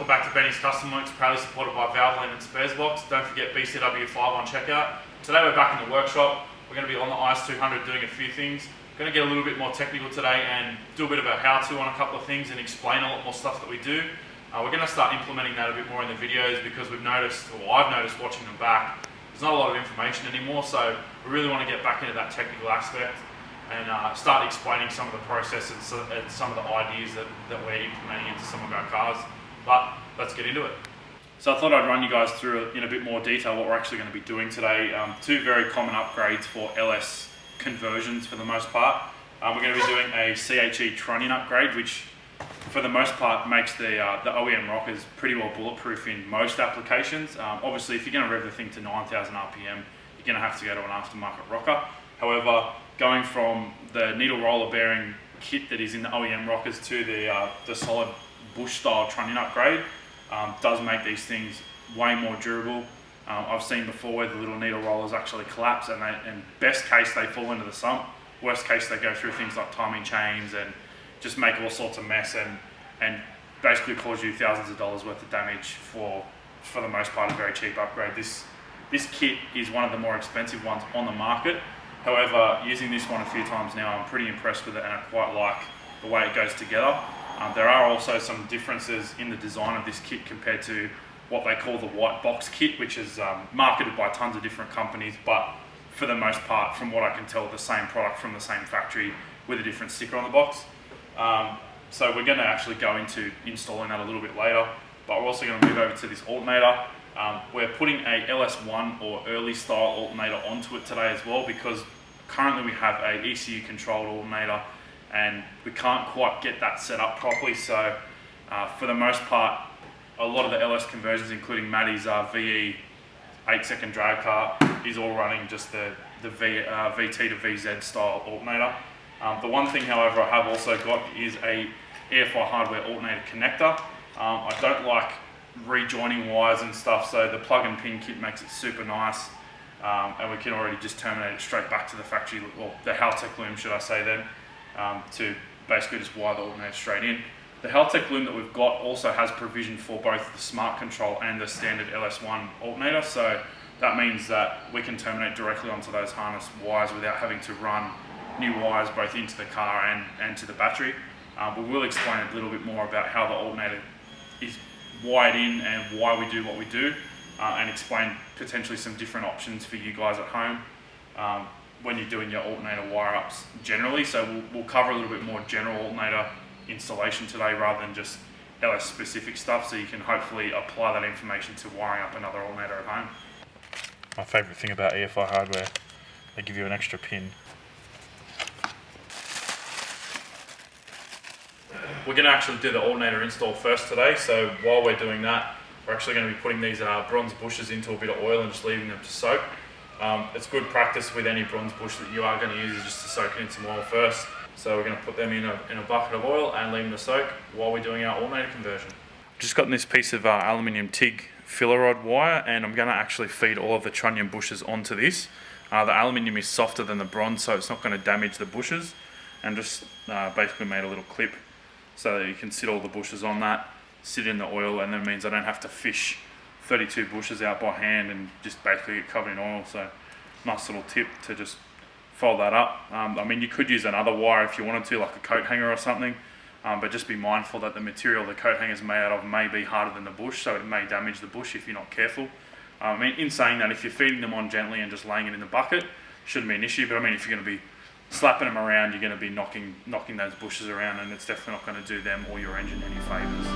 back to Benny's Custom Works, proudly supported by Valvoline and Sparesbox. Don't forget BCW5 on checkout. Today we're back in the workshop. We're going to be on the IS600 doing a few things. We're going to get a little bit more technical today and do a bit of a how-to on a couple of things and explain a lot more stuff that we do. We're going to start implementing that a bit more in the videos because we've noticed, or I've noticed watching them back, there's not a lot of information anymore, so we really want to get back into that technical aspect and start explaining some of the processes and some of the ideas that we're implementing into some of our cars. But let's get into it. So I thought I'd run you guys through in a bit more detail what we're actually going to be doing today. Two very common upgrades for LS conversions for the most part. We're going to be doing a CHE Trunnion Upgrade, which for the most part makes the OEM rockers pretty well bulletproof in most applications. Obviously, if you're going to rev the thing to 9,000 RPM, you're going to have to go to an aftermarket rocker. However, going from the needle roller bearing kit that is in the OEM rockers to the solid bush style Trunnion Upgrade does make these things way more durable. I've seen before where the little needle rollers actually collapse and best case they fall into the sump, worst case they go through things like timing chains and just make all sorts of mess and basically cause you thousands of dollars worth of damage for the most part a very cheap upgrade. This kit is one of the more expensive ones on the market. However, using this one a few times now, I'm pretty impressed with it and I quite like the way it goes together. There are also some differences in the design of this kit compared to what they call the white box kit, which is marketed by tons of different companies, but for the most part, from what I can tell, the same product from the same factory with a different sticker on the box. So we're going to actually go into installing that a little bit later, but we're also going to move over to this alternator. We're putting a LS1 or early style alternator onto it today as well, because currently we have a ECU controlled alternator and we can't quite get that set up properly. So for the most part, a lot of the LS conversions, including Maddie's VE 8-second drag car, is all running just the VT to VZ style alternator. The one thing, however, I have also got is a EFI hardware alternator connector. I don't like rejoining wires and stuff, so the plug and pin kit makes it super nice, and we can already just terminate it straight back to the factory, or the Haltech loom should I say then, to basically just wire the alternator straight in. The Haltech loom that we've got also has provision for both the smart control and the standard LS1 alternator, so that means that we can terminate directly onto those harness wires without having to run new wires both into the car and to the battery. We will explain a little bit more about how the alternator is wired in and why we do what we do, and explain potentially some different options for you guys at home when you're doing your alternator wire ups generally. So we'll cover a little bit more general alternator installation today rather than just LS specific stuff, so you can hopefully apply that information to wiring up another alternator at home. My favourite thing about EFI hardware, they give you an extra pin. We're going to actually do the alternator install first today, so while we're doing that, we're actually going to be putting these bronze bushes into a bit of oil and just leaving them to soak. It's good practice with any bronze bush that you are going to use is just to soak it in some oil first. So we're going to put them in a bucket of oil and leave them to soak while we're doing our alternator conversion. Just gotten this piece of aluminium TIG filler rod wire, and I'm going to actually feed all of the trunnion bushes onto this. The aluminium is softer than the bronze, so it's not going to damage the bushes, and just basically made a little clip so that you can sit all the bushes on that, sit in the oil, and that means I don't have to fish 32 bushes out by hand and just basically get covered in oil. So nice little tip to just fold that up. I mean, you could use another wire if you wanted to, like a coat hanger or something, but just be mindful that the material the coat hanger is made out of may be harder than the bush, so it may damage the bush if you're not careful. I mean, in saying that, if you're feeding them on gently and just laying it in the bucket, shouldn't be an issue, but I mean, if you're going to be slapping them around, you're going to be knocking those bushes around, and it's definitely not going to do them or your engine any favours.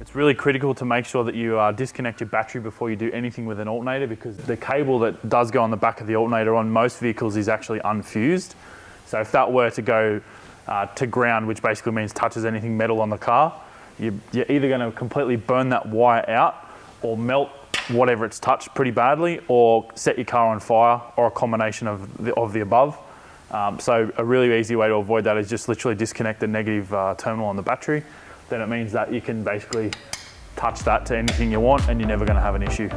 It's really critical to make sure that you disconnect your battery before you do anything with an alternator, because the cable that does go on the back of the alternator on most vehicles is actually unfused. So if that were to go to ground, which basically means touches anything metal on the car, you're either going to completely burn that wire out or melt whatever it's touched pretty badly, or set your car on fire, or a combination of the above. So a really easy way to avoid that is just literally disconnect the negative terminal on the battery. Then it means that you can basically touch that to anything you want and you're never going to have an issue.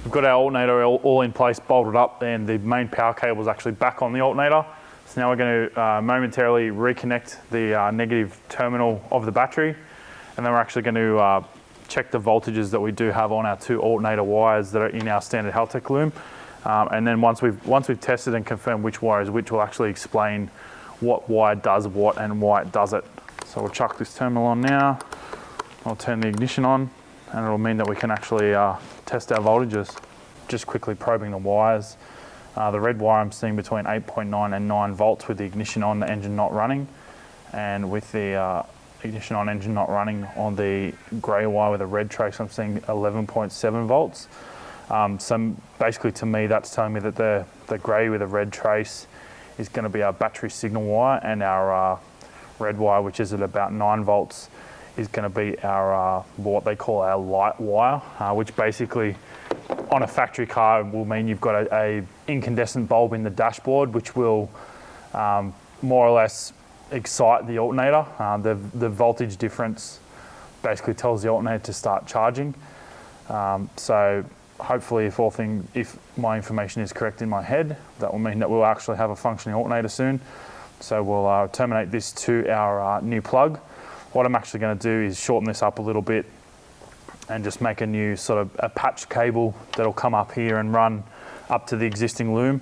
We've got our alternator all in place, bolted up, and the main power cable is actually back on the alternator. So now we're going to momentarily reconnect the negative terminal of the battery, and then we're actually going to check the voltages that we do have on our 2 alternator wires that are in our standard Haltech loom. And then once we've tested and confirmed which wire is which, we'll actually explain what wire does what and why it does it. So we'll chuck this terminal on now. I'll turn the ignition on, and it'll mean that we can actually test our voltages. Just quickly probing the wires. The red wire I'm seeing between 8.9 and 9 volts with the ignition on, the engine not running. And with the ignition on, engine not running on the grey wire with a red trace, I'm seeing 11.7 volts. So basically to me, that's telling me that the grey with a red trace is going to be our battery signal wire, and our red wire, which is at about 9 volts, is going to be our what they call our light wire, which basically on a factory car will mean you've got a incandescent bulb in the dashboard, which will more or less excite the alternator. The voltage difference basically tells the alternator to start charging. So hopefully, if my information is correct in my head, that will mean that we'll actually have a functioning alternator soon. So we'll terminate this to our new plug. What I'm actually going to do is shorten this up a little bit and just make a new sort of a patch cable that'll come up here and run up to the existing loom.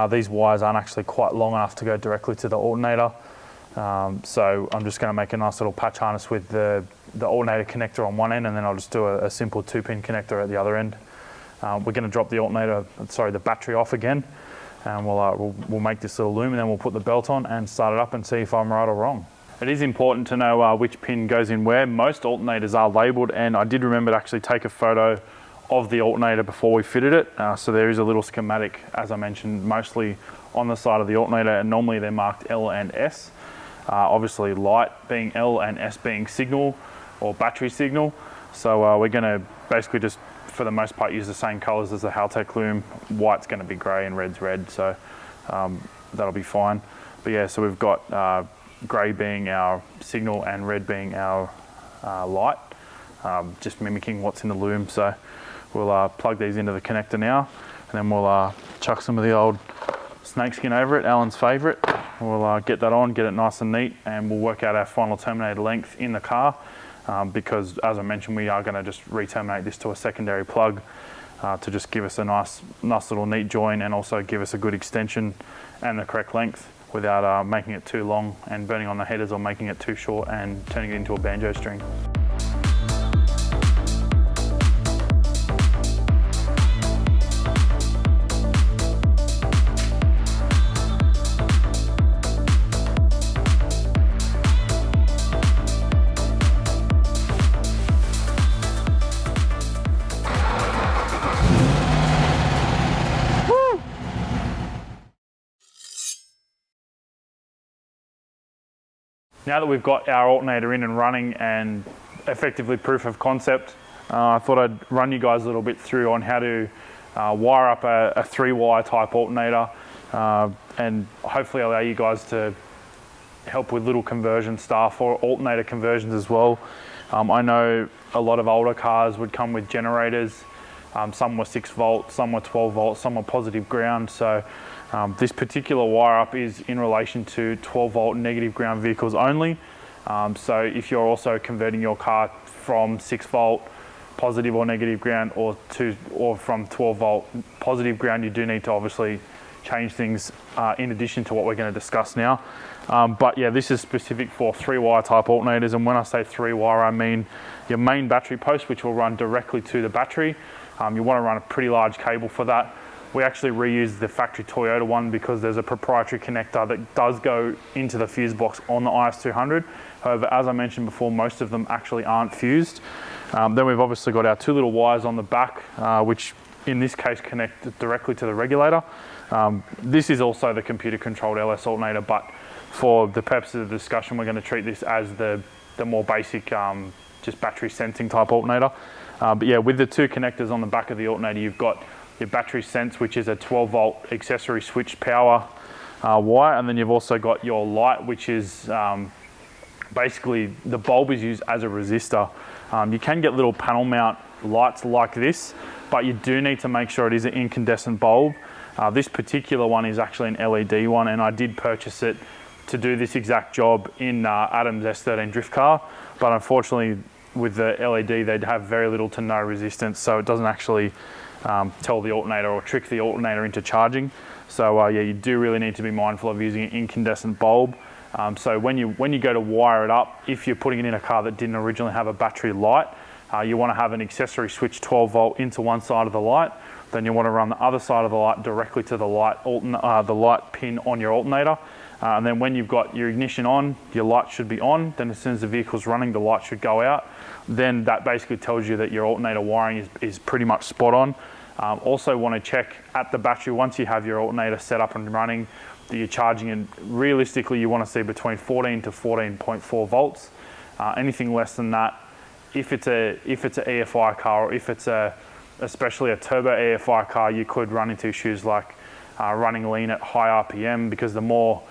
These wires aren't actually quite long enough to go directly to the alternator. So I'm just going to make a nice little patch harness with the alternator connector on one end, and then I'll just do a simple 2-pin connector at the other end. We're going to drop the battery off again, and we'll make this little loom, and then we'll put the belt on and start it up and see if I'm right or wrong. It is important to know which pin goes in where. Most alternators are labelled, and I did remember to actually take a photo of the alternator before we fitted it. So there is a little schematic, as I mentioned, mostly on the side of the alternator, and normally they're marked L and S. Obviously light being L and S being signal or battery signal. So we're going to basically just, for the most part, use the same colours as the Haltech loom. White's going to be grey and red's red, so that'll be fine. But yeah, so we've got grey being our signal and red being our light, just mimicking what's in the loom. So we'll plug these into the connector now, and then we'll chuck some of the old snakeskin over it, Alan's favourite. We'll get that on, get it nice and neat, and we'll work out our final terminator length in the car, because as I mentioned, we are going to just re-terminate this to a secondary plug to just give us a nice little neat join, and also give us a good extension and the correct length without making it too long and burning on the headers, or making it too short and turning it into a banjo string. Now that we've got our alternator in and running and effectively proof of concept, I thought I'd run you guys a little bit through on how to wire up a 3-wire type alternator, and hopefully allow you guys to help with little conversion stuff or alternator conversions as well. I know a lot of older cars would come with generators. Some were 6 volts, some were 12 volts, some were positive ground. So this particular wire up is in relation to 12 volt negative ground vehicles only. So if you're also converting your car from 6 volt positive or negative ground, or from 12 volt positive ground, you do need to obviously change things in addition to what we're going to discuss now. But yeah, this is specific for 3-wire type alternators, and when I say 3-wire, I mean your main battery post, which will run directly to the battery. You want to run a pretty large cable for that. We actually reuse the factory Toyota one because there's a proprietary connector that does go into the fuse box on the IS600. However, as I mentioned before, most of them actually aren't fused. Then we've obviously got our 2 little wires on the back, which in this case connect directly to the regulator. This is also the computer controlled LS alternator, but for the purposes of the discussion, we're going to treat this as the more basic just battery sensing type alternator. But yeah, with the 2 connectors on the back of the alternator, you've got your battery sense, which is a 12 volt accessory switch power wire, and then you've also got your light, which is basically the bulb is used as a resistor. You can get little panel mount lights like this, but you do need to make sure it is an incandescent bulb. This particular one is actually an LED one, and I did purchase it to do this exact job in Adam's S13 drift car, but unfortunately with the LED they'd have very little to no resistance, so it doesn't actually tell the alternator or trick the alternator into charging. So yeah, you do really need to be mindful of using an incandescent bulb. So when you go to wire it up, if you're putting it in a car that didn't originally have a battery light, you want to have an accessory switch 12 volt into one side of the light. Then you want to run the other side of the light directly to the light pin on your alternator. And then when you've got your ignition on, your light should be on. Then as soon as the vehicle's running, the light should go out. Then that basically tells you that your alternator wiring is pretty much spot on. Also want to check at the battery, once you have your alternator set up and running, that you're charging in. Realistically, you want to see between 14 to 14.4 volts. Anything less than that, if it's an EFI car, or if it's especially a turbo EFI car, you could run into issues like running lean at high RPM, because the more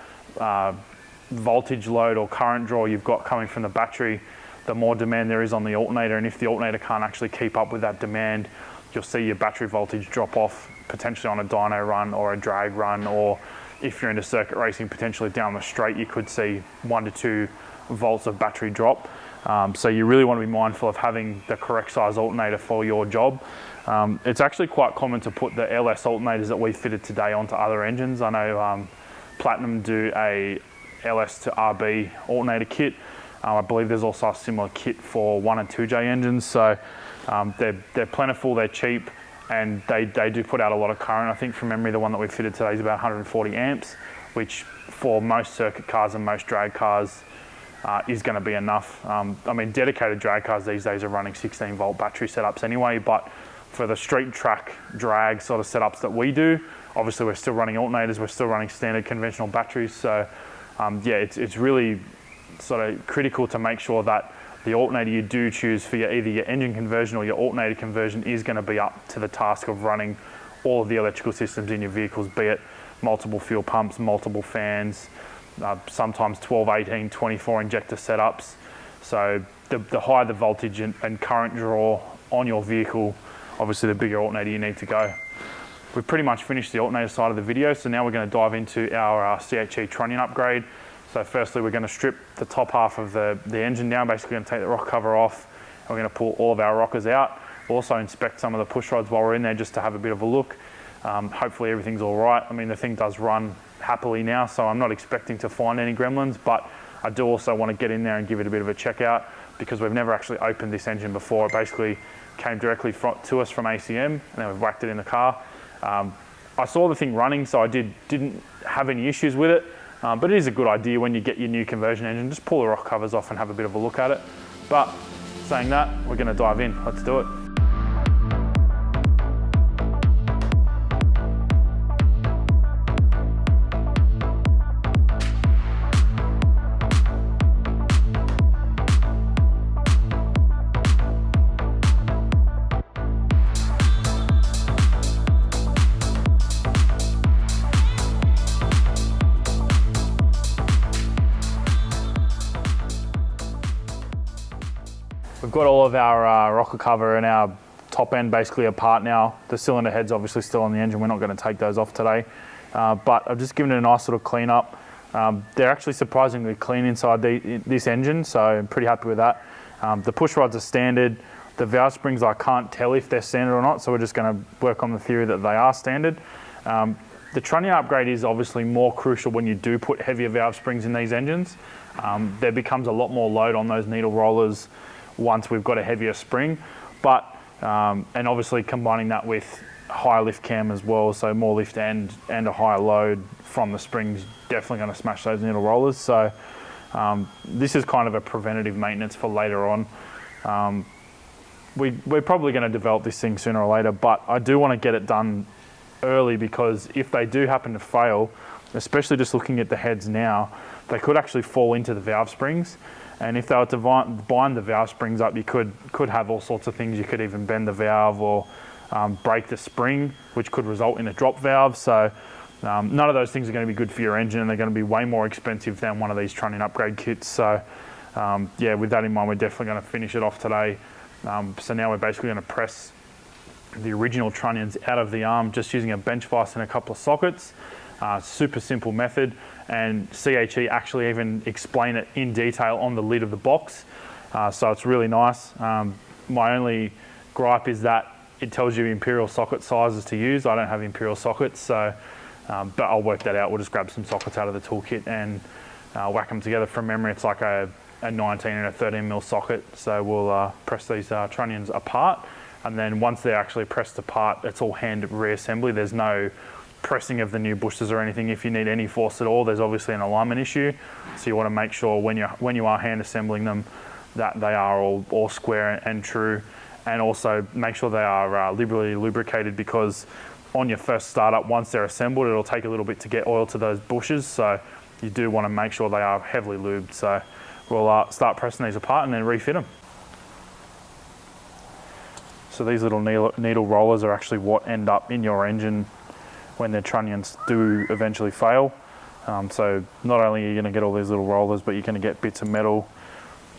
voltage load or current draw you've got coming from the battery, the more demand there is on the alternator. And if the alternator can't actually keep up with that demand, you'll see your battery voltage drop off, potentially on a dyno run or a drag run, or if you're into circuit racing, potentially down the straight, you could see 1 to 2 volts of battery drop. So you really want to be mindful of having the correct size alternator for your job. It's actually quite common to put the LS alternators that we fitted today onto other engines. I know Platinum do a LS to RB alternator kit. I believe there's also a similar kit for 1 and 2J engines. So they're plentiful, they're cheap, and they do put out a lot of current. I think from memory, the one that we fitted today is about 140 amps, which for most circuit cars and most drag cars is going to be enough. I mean, dedicated drag cars these days are running 16 volt battery setups anyway, but for the street track drag sort of setups that we do, obviously we're still running alternators, we're still running standard conventional batteries. So yeah, it's really sort of critical to make sure that the alternator you do choose for either your engine conversion or your alternator conversion is going to be up to the task of running all of the electrical systems in your vehicles, be it multiple fuel pumps, multiple fans, sometimes 12, 18, 24 injector setups. So the higher the voltage and current draw on your vehicle, obviously the bigger alternator you need to go. We've pretty much finished the alternator side of the video, so now we're going to dive into our CHE Trunnion upgrade. So firstly, we're going to strip the top half of the engine down. Basically, we're going to take the rocker cover off, and we're going to pull all of our rockers out. We'll also inspect some of the push rods while we're in there, just to have a bit of a look. Hopefully everything's all right. I mean, the thing does run happily now, so I'm not expecting to find any gremlins, but I do also want to get in there and give it a bit of a check out, because we've never actually opened this engine before. It basically came directly to us from ACM, and then we've whacked it in the car. I saw the thing running, so I didn't have any issues with it. But it is a good idea when you get your new conversion engine, just pull the rock covers off and have a bit of a look at it. But saying that, we're going to dive in. Let's do it. We've got all of our rocker cover and our top end basically apart now. The cylinder head's obviously still on the engine. We're not going to take those off today. But I've just given it a nice little clean up. They're actually surprisingly clean inside this engine, so I'm pretty happy with that. The push rods are standard. The valve springs, I can't tell if they're standard or not, so we're just going to work on the theory that they are standard. The Trunnion upgrade is obviously more crucial when you do put heavier valve springs in these engines. There becomes a lot more load on those needle rollers once we've got a heavier spring, but and obviously combining that with higher lift cam as well, so more lift and a higher load from the springs, definitely going to smash those needle rollers. So this is kind of a preventative maintenance for later on. We're probably going to develop this thing sooner or later, but I do want to get it done early, because if they do happen to fail, especially just looking at the heads now, they could actually fall into the valve springs. And if they were to bind the valve springs up, you could have all sorts of things. You could even bend the valve or break the spring, which could result in a drop valve. So none of those things are going to be good for your engine, and they're going to be way more expensive than one of these Trunnion upgrade kits. So yeah, with that in mind, we're definitely going to finish it off today. So now we're basically going to press the original trunnions out of the arm just using a bench vise and a couple of sockets. Super simple method, and CHE actually even explain it in detail on the lid of the box. So it's really nice. My only gripe is that it tells you imperial socket sizes to use. I don't have imperial sockets, so but I'll work that out. We'll just grab some sockets out of the toolkit and whack them together. From memory, it's like a 19 and a 13 mil socket. So we'll press these trunnions apart, and then once they're actually pressed apart, it's all hand reassembly. There's no pressing of the new bushes or anything. If you need any force at all, there's obviously an alignment issue. So you want to make sure when you are hand assembling them that they are all square and true, and also make sure they are liberally lubricated, because on your first startup, once they're assembled, it'll take a little bit to get oil to those bushes. So you do want to make sure they are heavily lubed. So we'll start pressing these apart and then refit them. So these little needle rollers are actually what end up in your engine when their trunnions do eventually fail. So not only are you going to get all these little rollers, but you're going to get bits of metal,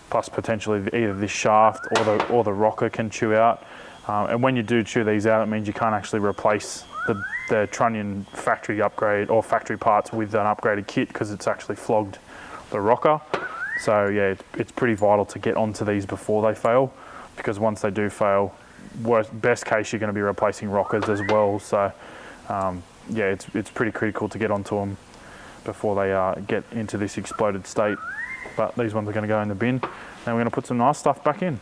plus potentially either this shaft or the rocker can chew out. And when you do chew these out, it means you can't actually replace the Trunnion factory upgrade or factory parts with an upgraded kit, because it's actually flogged the rocker. So yeah, it's pretty vital to get onto these before they fail, because once they do fail, best case, you're going to be replacing rockers as well. So yeah, it's pretty critical to get onto them before they get into this exploded state. But these ones are going to go in the bin, and we're going to put some nice stuff back in.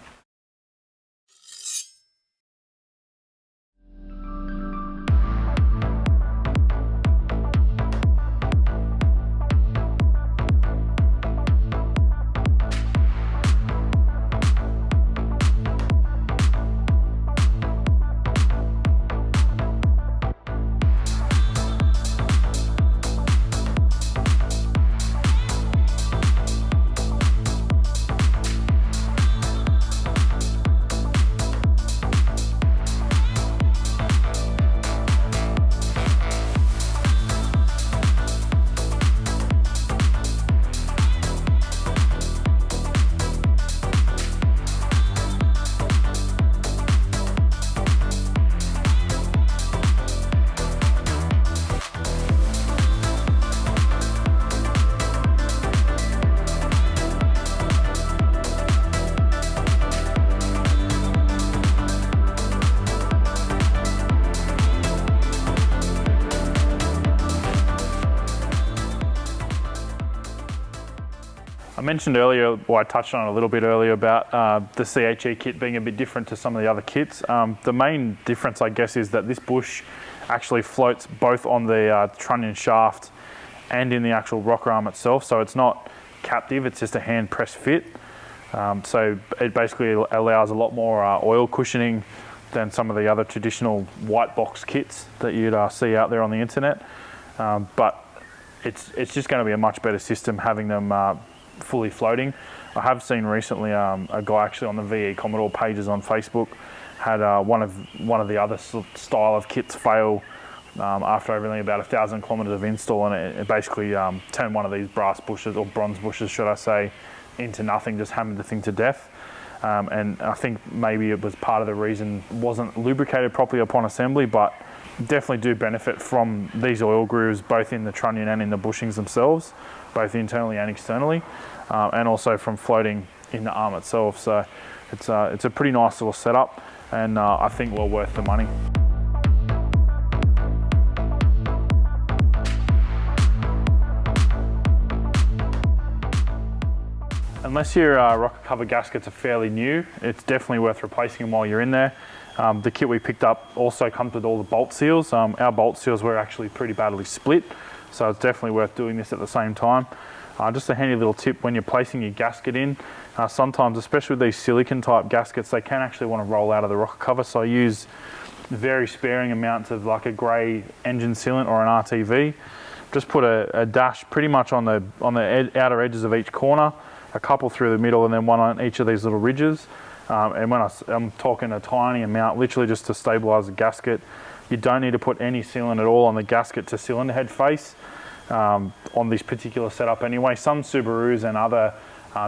I mentioned earlier, or I touched on it a little bit earlier, about the CHE kit being a bit different to some of the other kits. The main difference, I guess, is that this bush actually floats both on the trunnion shaft and in the actual rocker arm itself. So it's not captive, it's just a hand press fit. So it basically allows a lot more oil cushioning than some of the other traditional white box kits that you'd see out there on the internet. But it's just going to be a much better system having them fully floating. I have seen recently a guy actually on the VE Commodore pages on Facebook had one of the other style of kits fail after only about 1,000 kilometers of install, and it basically turned one of these brass bushes, or bronze bushes should I say, into nothing, just hammered the thing to death. And I think maybe it was part of the reason it wasn't lubricated properly upon assembly, but definitely do benefit from these oil grooves both in the trunnion and in the bushings themselves, both internally and externally, and also from floating in the arm itself. So it's a pretty nice little setup, and I think well worth the money. Unless your rocker cover gaskets are fairly new, it's definitely worth replacing them while you're in there. The kit we picked up also comes with all the bolt seals. Our bolt seals were actually pretty badly split, so it's definitely worth doing this at the same time. Just a handy little tip when you're placing your gasket in, sometimes, especially with these silicon type gaskets, they can actually want to roll out of the rocker cover. So I use very sparing amounts of like a grey engine sealant or an RTV. Just put a dash pretty much on the outer edges of each corner, a couple through the middle, and then one on each of these little ridges. And when I'm talking a tiny amount, literally just to stabilise the gasket. You don't need to put any sealant at all on the gasket to cylinder head face on this particular setup anyway. Some Subarus and other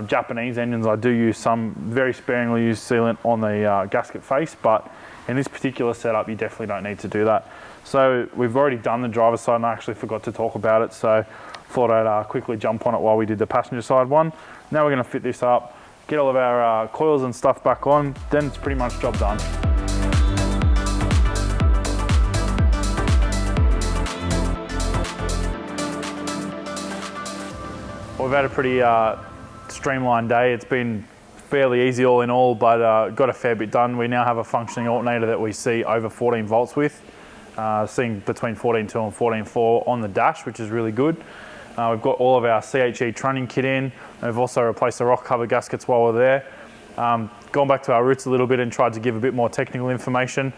Japanese engines, I do use some very sparingly used sealant on the gasket face, but in this particular setup, you definitely don't need to do that. So we've already done the driver's side and I actually forgot to talk about it, so thought I'd quickly jump on it while we did the passenger side one. Now we're going to fit this up, get all of our coils and stuff back on, then it's pretty much job done. We've had a pretty streamlined day. It's been fairly easy all in all, but got a fair bit done. We now have a functioning alternator that we see over 14 volts with, seeing between 14.2 and 14.4 on the dash, which is really good. We've got all of our CHE trunnion kit in. We've also replaced the rock cover gaskets while we're there. Gone back to our roots a little bit and tried to give a bit more technical information.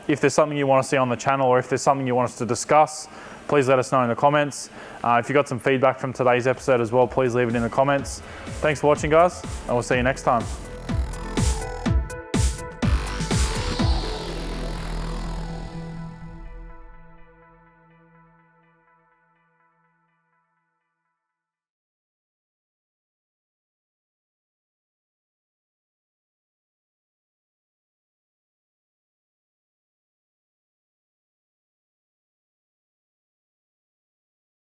If there's something you want to see on the channel, or if there's something you want us to discuss, please let us know in the comments. If you got some feedback from today's episode as well, please leave it in the comments. Thanks for watching, guys, and we'll see you next time.